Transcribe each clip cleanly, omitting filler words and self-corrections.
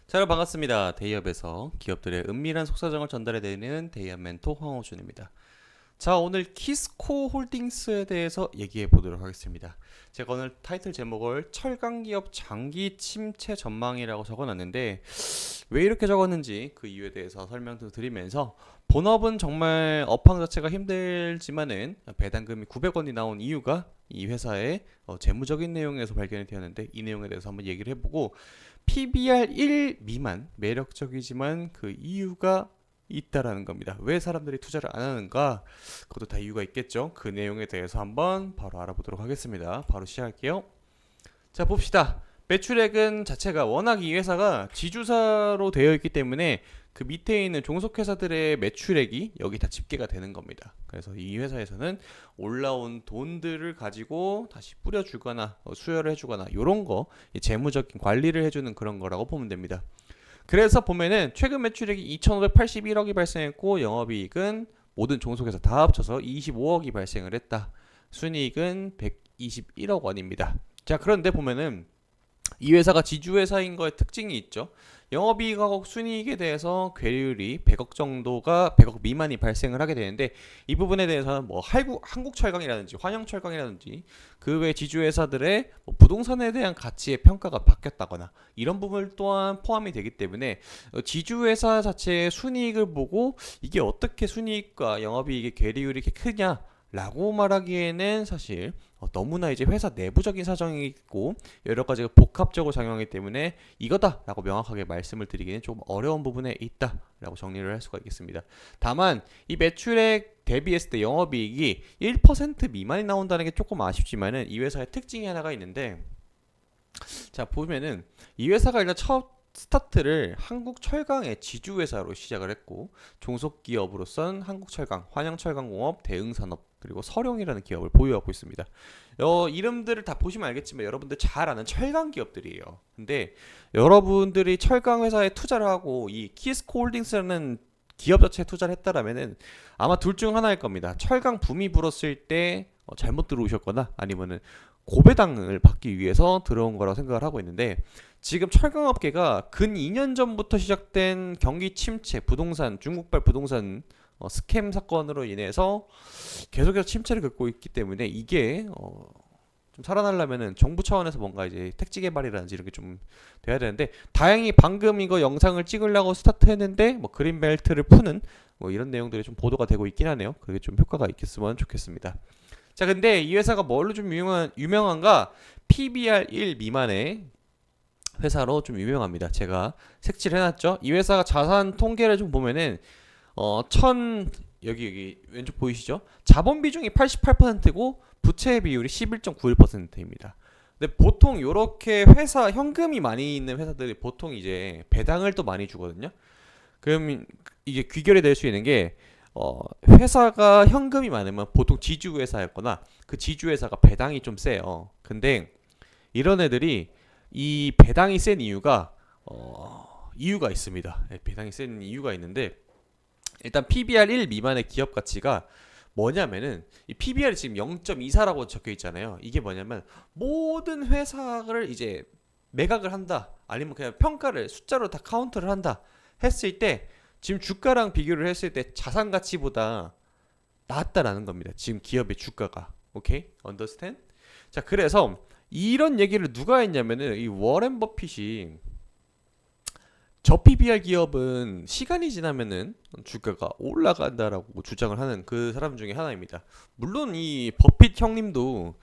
자, 여러분 반갑습니다. 데이업에서 기업들의 은밀한 속사정을 전달해드리는 데이업 멘토 황호준입니다. 자, 오늘 키스코 홀딩스에 대해서 얘기해 보도록 하겠습니다. 제가 오늘 타이틀 제목을 철강기업 장기 침체 전망이라고 적어놨는데 왜 이렇게 적었는지 그 이유에 대해서 설명도 드리면서 본업은 정말 업황 자체가 힘들지만은 배당금이 900원이 나온 이유가 이 회사의 재무적인 내용에서 발견이 되었는데 이 내용에 대해서 한번 얘기를 해보고 PBR 1 미만 매력적이지만 그 이유가 있다라는 겁니다. 왜 사람들이 투자를 안 하는가? 그것도 다 이유가 있겠죠. 그 내용에 대해서 한번 바로 알아보도록 하겠습니다. 바로 시작할게요. 자, 봅시다. 매출액은 자체가 워낙 이 회사가 지주사로 되어 있기 때문에 그 밑에 있는 종속회사들의 매출액이 여기 다 집계가 되는 겁니다. 그래서 이 회사에서는 올라온 돈들을 가지고 다시 뿌려주거나 수혈을 해주거나 이런 거 재무적인 관리를 해주는 그런 거라고 보면 됩니다. 그래서 보면은 최근 매출액이 2,581억이 발생했고 영업이익은 모든 종속회사 다 합쳐서 25억이 발생을 했다. 순이익은 121억 원입니다. 자, 그런데 보면은 이 회사가 지주회사인 거에 특징이 있죠. 영업이익하고 순이익에 대해서 괴율이 100억 정도가 100억 미만이 발생을 하게 되는데 이 부분에 대해서는 뭐 한국철강이라든지 환영철강이라든지 그 외 지주회사들의 뭐 부동산에 대한 가치의 평가가 바뀌었다거나 이런 부분 또한 포함이 되기 때문에 지주회사 자체의 순이익을 보고 이게 어떻게 순이익과 영업이익의 괴리율이 이렇게 크냐 라고 말하기에는 사실 너무나 이제 회사 내부적인 사정이 있고 여러 가지가 복합적으로 작용하기 때문에 이거다라고 명확하게 말씀을 드리기는 좀 어려운 부분에 있다라고 정리를 할 수가 있겠습니다. 다만 이 매출액 대비했을 때 영업이익이 1% 미만이 나온다는 게 조금 아쉽지만은 이 회사의 특징이 하나가 있는데 자, 보면은 이 회사가 일단 첫 스타트를 한국철강의 지주회사로 시작을 했고 종속기업으로선 한국철강, 환영철강공업, 대응산업 그리고 서룡이라는 기업을 보유하고 있습니다. 이름들을 다 보시면 알겠지만 여러분들 잘 아는 철강 기업들이에요. 근데 여러분들이 철강 회사에 투자를 하고 이 키스코 홀딩스라는 기업 자체에 투자를 했다라면은 아마 둘 중 하나일 겁니다. 철강 붐이 불었을 때 잘못 들어오셨거나 아니면은 고배당을 받기 위해서 들어온 거라고 생각을 하고 있는데 지금 철강업계가 근 2년 전부터 시작된 경기 침체, 부동산, 중국발 부동산 스캠 사건으로 인해서 계속해서 침체를 겪고 있기 때문에 이게 좀 살아나려면은 정부 차원에서 뭔가 이제 택지 개발이라든지 이런 게 좀 돼야 되는데 다행히 방금 이거 영상을 찍으려고 스타트했는데 뭐 그린벨트를 푸는 뭐 이런 내용들이 좀 보도가 되고 있긴 하네요. 그게 좀 효과가 있겠으면 좋겠습니다. 자, 근데 이 회사가 뭘로 좀 유명한가? PBR 1 미만의 회사로 좀 유명합니다. 제가 색칠을 해놨죠. 이 회사가 자산 통계를 좀 보면은 여기 왼쪽 보이시죠? 자본 비중이 88%고 부채 비율이 11.91%입니다. 근데 보통 이렇게 회사 현금이 많이 있는 회사들이 보통 이제 배당을 또 많이 주거든요. 그럼 이게 귀결이 될 수 있는 게 회사가 현금이 많으면 보통 지주회사였거나 그 지주회사가 배당이 좀 세요. 근데 이런 애들이 이 배당이 센 이유가 있습니다. 네, 배당이 센 이유가 있는데 일단 PBR 1 미만의 기업 가치가 뭐냐면은 이 PBR이 지금 0.24라고 적혀 있잖아요. 이게 뭐냐면 모든 회사를 이제 매각을 한다 아니면 그냥 평가를 숫자로 다 카운트를 한다 했을 때 지금 주가랑 비교를 했을 때 자산 가치보다 낮다라는 겁니다. 지금 기업의 주가가. 오케이? understand? 자, 그래서 이런 얘기를 누가 했냐면은 이 워렌 버핏이 저 PBR 기업은 시간이 지나면은 주가가 올라간다라고 주장을 하는 그 사람 중에 하나입니다. 물론 이 버핏 형님도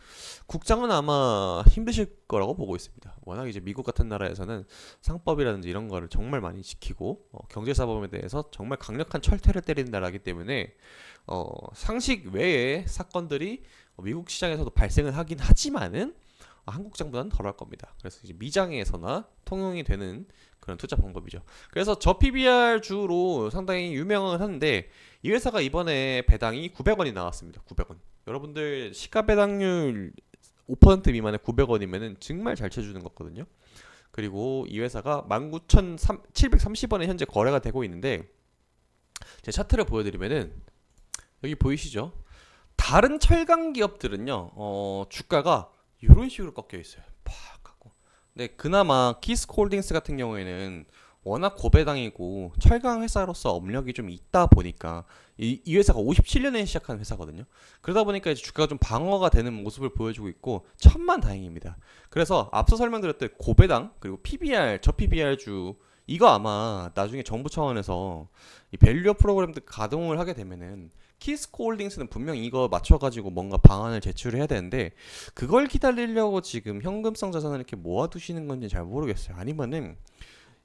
국장은 아마 힘드실 거라고 보고 있습니다. 워낙 이제 미국 같은 나라에서는 상법이라든지 이런 거를 정말 많이 지키고 경제사범에 대해서 정말 강력한 철퇴를 때리는 나라이기 때문에 상식 외의 사건들이 미국 시장에서도 발생을 하긴 하지만은 한국장보다는 덜할 겁니다. 그래서 이제 미장에서나 통용이 되는 그런 투자 방법이죠. 그래서 저 PBR 주로 상당히 유명은 한데 이 회사가 이번에 배당이 900원이 나왔습니다. 900원. 여러분들 시가 배당률 5% 미만의 900원이면은 정말 잘 쳐주는 거거든요. 그리고 이 회사가 19,730원에 현재 거래가 되고 있는데 제 차트를 보여드리면은 여기 보이시죠? 다른 철강 기업들은요, 주가가 이런 식으로 꺾여 있어요. 팍 하고. 근데 그나마 키스콜딩스 같은 경우에는 워낙 고배당이고 철강 회사로서 업력이 좀 있다 보니까 이 회사가 57년에 시작한 회사거든요. 그러다 보니까 이제 주가가 좀 방어가 되는 모습을 보여주고 있고 천만다행입니다. 그래서 앞서 설명드렸던 고배당 그리고 PBR, 저 PBR주 이거 아마 나중에 정부 차원에서 이 밸류어 프로그램들 가동을 하게 되면은 키스코 홀딩스는 분명 이거 맞춰가지고 뭔가 방안을 제출을 해야 되는데 그걸 기다리려고 지금 현금성 자산을 이렇게 모아두시는 건지 잘 모르겠어요. 아니면은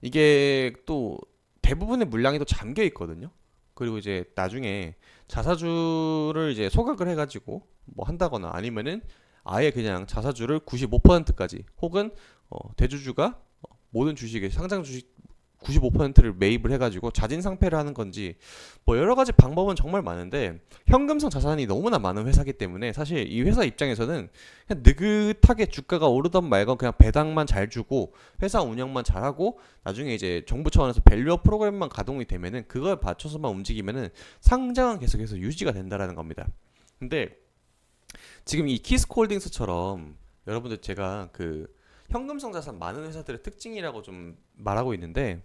이게 또 대부분의 물량이 또 잠겨 있거든요. 그리고 이제 나중에 자사주를 이제 소각을 해가지고 뭐 한다거나 아니면은 아예 그냥 자사주를 95%까지 혹은 대주주가 모든 주식에 상장 주식 95%를 매입을 해가지고 자진 상폐를 하는 건지 뭐 여러 가지 방법은 정말 많은데 현금성 자산이 너무나 많은 회사기 때문에 사실 이 회사 입장에서는 그냥 느긋하게 주가가 오르던 말건 그냥 배당만 잘 주고 회사 운영만 잘하고 나중에 이제 정부 차원에서 밸류업 프로그램만 가동이 되면은 그걸 맞춰서만 움직이면은 상장은 계속해서 유지가 된다라는 겁니다. 근데 지금 이 키스코 홀딩스처럼 여러분들 제가 그 현금성 자산 많은 회사들의 특징이라고 좀 말하고 있는데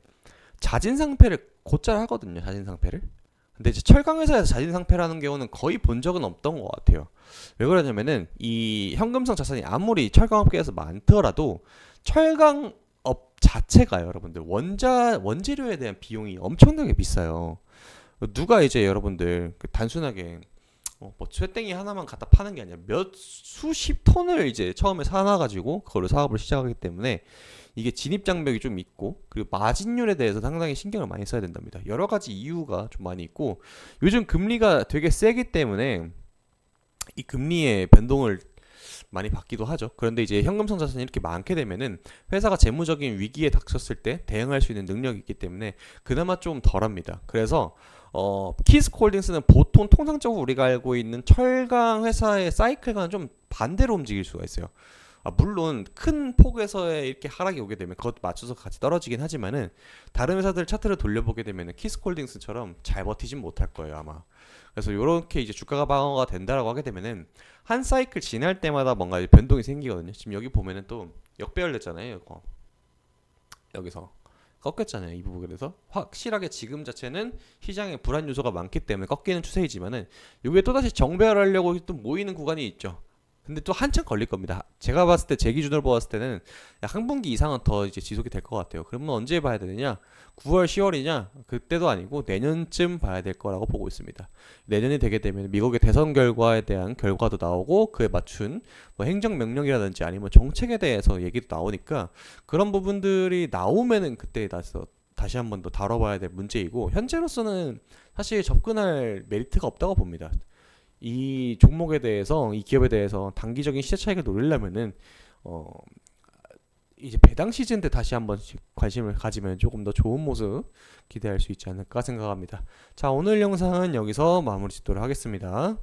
자진 상폐를 곧잘 하거든요. 자진 상폐를. 근데 이제 철강 회사에서 자진 상폐라는 경우는 거의 본 적은 없던 것 같아요. 왜 그러냐면은 이 현금성 자산이 아무리 철강업계에서 많더라도 철강업 자체가 여러분들 원재료에 대한 비용이 엄청나게 비싸요. 누가 이제 여러분들 그 단순하게 뭐 쇠땡이 하나만 갖다 파는 게 아니라 몇 수십 톤을 이제 처음에 사놔가지고 그걸로 사업을 시작하기 때문에 이게 진입 장벽이 좀 있고 그리고 마진율에 대해서 상당히 신경을 많이 써야 된답니다. 여러 가지 이유가 좀 많이 있고 요즘 금리가 되게 세기 때문에 이 금리의 변동을 많이 받기도 하죠. 그런데 이제 현금성 자산이 이렇게 많게 되면은 회사가 재무적인 위기에 닥쳤을 때 대응할 수 있는 능력이 있기 때문에 그나마 좀 덜합니다. 그래서 키스코 홀딩스는 보통 통상적으로 우리가 알고 있는 철강 회사의 사이클과는 좀 반대로 움직일 수가 있어요. 물론 큰 폭에서의 이렇게 하락이 오게 되면 그것 맞춰서 같이 떨어지긴 하지만은 다른 회사들 차트를 돌려보게 되면은 키스콜딩스처럼 잘 버티진 못할 거예요 아마. 그래서 이렇게 이제 주가가 방어가 된다라고 하게 되면은 한 사이클 지날 때마다 뭔가 이제 변동이 생기거든요. 지금 여기 보면은 또 역배열됐잖아요. 여기서 꺾였잖아요. 이 부분에서 확실하게 지금 자체는 시장에 불안 요소가 많기 때문에 꺾이는 추세이지만은 이게 또다시 정배열하려고 또 모이는 구간이 있죠. 근데 또 한참 걸릴 겁니다. 제가 봤을 때 제 기준으로 봤을 때는 약 한 분기 이상은 더 이제 지속이 될 것 같아요. 그러면 언제 봐야 되느냐? 9월, 10월이냐? 그때도 아니고 내년쯤 봐야 될 거라고 보고 있습니다. 내년이 되게 되면 미국의 대선 결과에 대한 결과도 나오고 그에 맞춘 뭐 행정명령이라든지 아니면 정책에 대해서 얘기도 나오니까 그런 부분들이 나오면은 그때 다시 한 번 더 다뤄봐야 될 문제이고 현재로서는 사실 접근할 메리트가 없다고 봅니다. 이 종목에 대해서 이 기업에 대해서 단기적인 시세 차익을 노리려면은 어 이제 배당 시즌 때 다시 한번 관심을 가지면 조금 더 좋은 모습 기대할 수 있지 않을까 생각합니다. 자, 오늘 영상은 여기서 마무리 짓도록 하겠습니다.